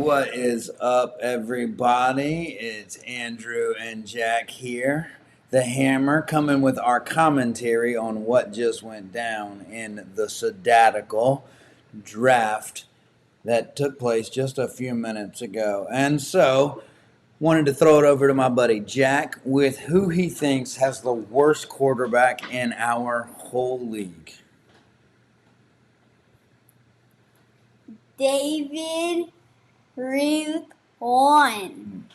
What is up, everybody? It's Andrew and Jack here. The Hammer coming with our commentary on what just went down in the SaDADical draft that took place just a few minutes ago. And so, wanted to throw it over to my buddy Jack with who he thinks has the worst quarterback in our whole league. David Ruth won.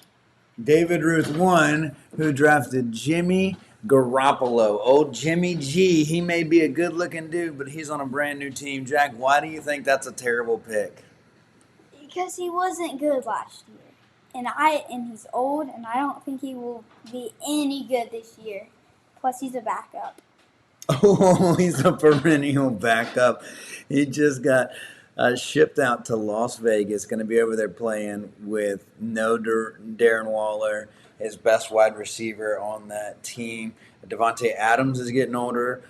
David Ruth won, who drafted Jimmy Garoppolo. Old Jimmy G. He may be a good-looking dude, but he's on a brand new team. Jack, why do you think that's a terrible pick? Because he wasn't good last year. And he's old, and I don't think he will be any good this year. Plus, he's a backup. Oh, he's a perennial backup. He just got shipped out to Las Vegas. Going to be over there playing with no Darren Waller, his best wide receiver on that team. Davante Adams is getting older.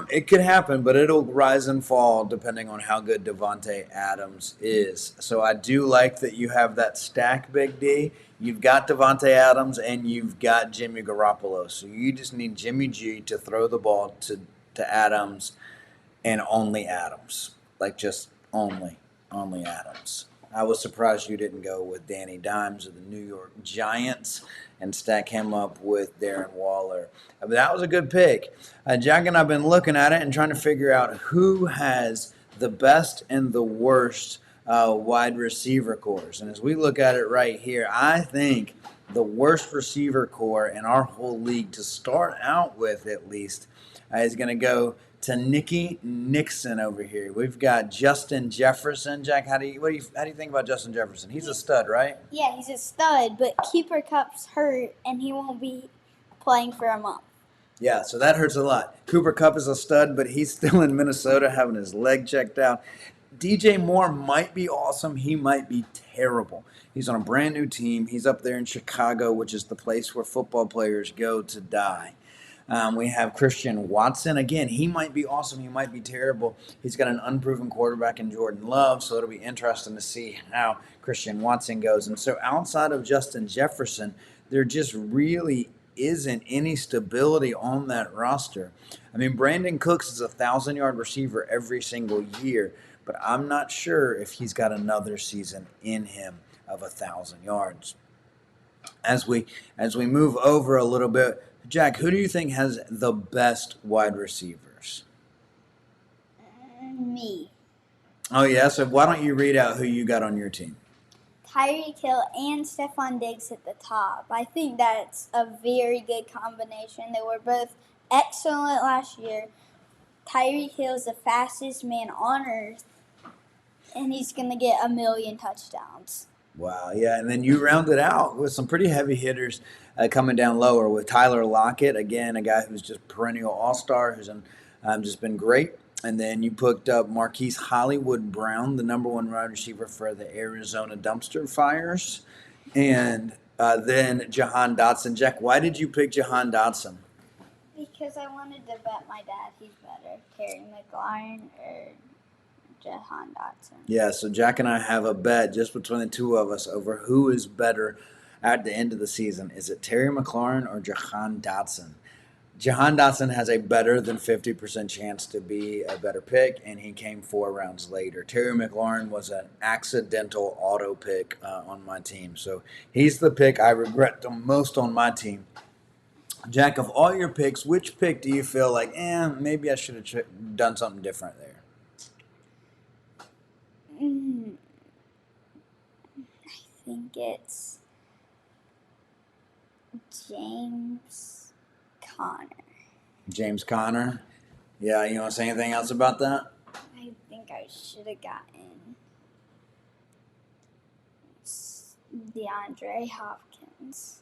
It could happen, but it'll rise and fall depending on how good Davante Adams is. So I do like that you have that stack, Big D. You've got Davante Adams and you've got Jimmy Garoppolo. So you just need Jimmy G to throw the ball to Adams and only Adams. Like just only Adams. I was surprised you didn't go with Danny Dimes of the New York Giants and stack him up with Darren Waller. But that was a good pick. Jack and I have been looking at it and trying to figure out who has the best and the worst wide receiver cores. And as we look at it right here, I think the worst receiver core in our whole league to start out with, at least, is going to go to Nicky Nixon over here. We've got Justin Jefferson. Jack, how do you think about Justin Jefferson? He's a stud, right? Yeah, he's a stud, but Cooper Kupp's hurt, and he won't be playing for a month. Yeah, so that hurts a lot. Cooper Kupp is a stud, but he's still in Minnesota having his leg checked out. DJ Moore might be awesome. He might be terrible. He's on a brand new team. He's up there in Chicago, which is the place where football players go to die. We have Christian Watson. Again, he might be awesome. He might be terrible. He's got an unproven quarterback in Jordan Love, so it'll be interesting to see how Christian Watson goes. And so outside of Justin Jefferson, there just really isn't any stability on that roster. I mean, Brandon Cooks is a 1,000-yard receiver every single year, but I'm not sure if he's got another season in him of 1,000 yards. As we move over a little bit, Jack, who do you think has the best wide receivers? Me. Oh, yeah? So why don't you read out who you got on your team? Tyreek Hill and Stephon Diggs at the top. I think that's a very good combination. They were both excellent last year. Tyreek Hill is the fastest man on earth, and he's going to get 1 million touchdowns. Wow, yeah, and then you rounded out with some pretty heavy hitters coming down lower with Tyler Lockett, again, a guy who's just perennial all-star, who's just been great. And then you picked up Marquise Hollywood Brown, the number one wide receiver for the Arizona Dumpster Fires. And then Jahan Dotson. Jack, why did you pick Jahan Dotson? Because I wanted to bet my dad he's better, Terry McLaurin or Jahan Dotson. Yeah, so Jack and I have a bet just between the two of us over who is better at the end of the season. Is it Terry McLaurin or Jahan Dotson? Jahan Dotson has a better than 50% chance to be a better pick, and he came 4 rounds later. Terry McLaurin was an accidental auto pick on my team, so he's the pick I regret the most on my team. Jack, of all your picks, which pick do you feel like, maybe I should have done something different there? I think it's James Conner. James Conner? Yeah, you want to say anything else about that? I think I should have gotten DeAndre Hopkins.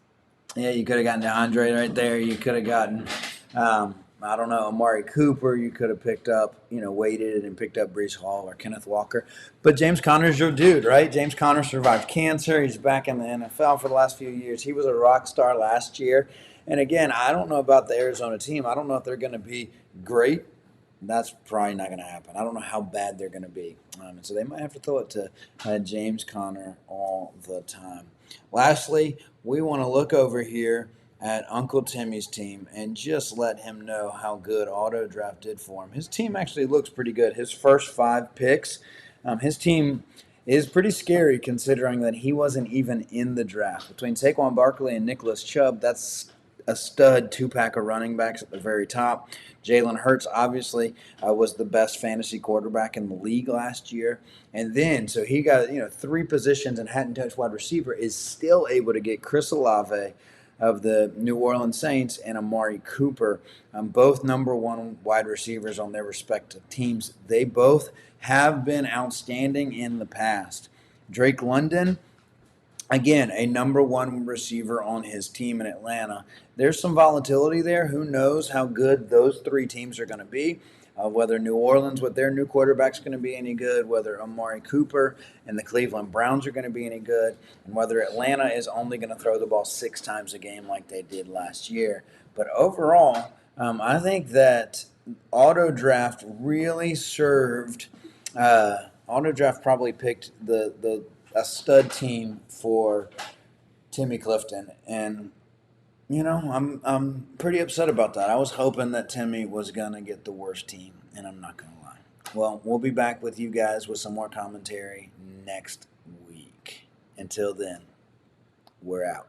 Yeah, you could have gotten DeAndre right there. You could have gotten, I don't know, Amari Cooper. You could have picked up, waited and picked up Breece Hall or Kenneth Walker. But James Conner's your dude, right? James Conner survived cancer. He's back in the NFL for the last few years. He was a rock star last year. And again, I don't know about the Arizona team. I don't know if they're going to be great that's probably not going to happen. I don't know how bad they're going to be. And so they might have to throw it to James Conner all the time. Lastly, we want to look over here at Uncle Timmy's team and just let him know how good Auto Draft did for him. His team actually looks pretty good. His first 5 picks, his team is pretty scary considering that he wasn't even in the draft. Between Saquon Barkley and Nicholas Chubb, that's a stud 2-pack of running backs at the very top. Jalen Hurts obviously was the best fantasy quarterback in the league last year, and then so he got 3 positions and hadn't touched wide receiver. Is still able to get Chris Olave of the New Orleans Saints and Amari Cooper, both #1 wide receivers on their respective teams. They both have been outstanding in the past. Drake London, again, a #1 receiver on his team in Atlanta. There's some volatility there. Who knows how good those 3 teams are going to be? Whether New Orleans with their new quarterback's going to be any good, whether Amari Cooper and the Cleveland Browns are going to be any good, and whether Atlanta is only going to throw the ball 6 times a game like they did last year. But overall, I think that Auto Draft really served. Auto Draft probably picked a stud team for Timmy Clifton, and I'm pretty upset about that. I was hoping that Timmy was gonna get the worst team, and I'm not gonna lie. Well, we'll be back with you guys with some more commentary next week. Until then, we're out.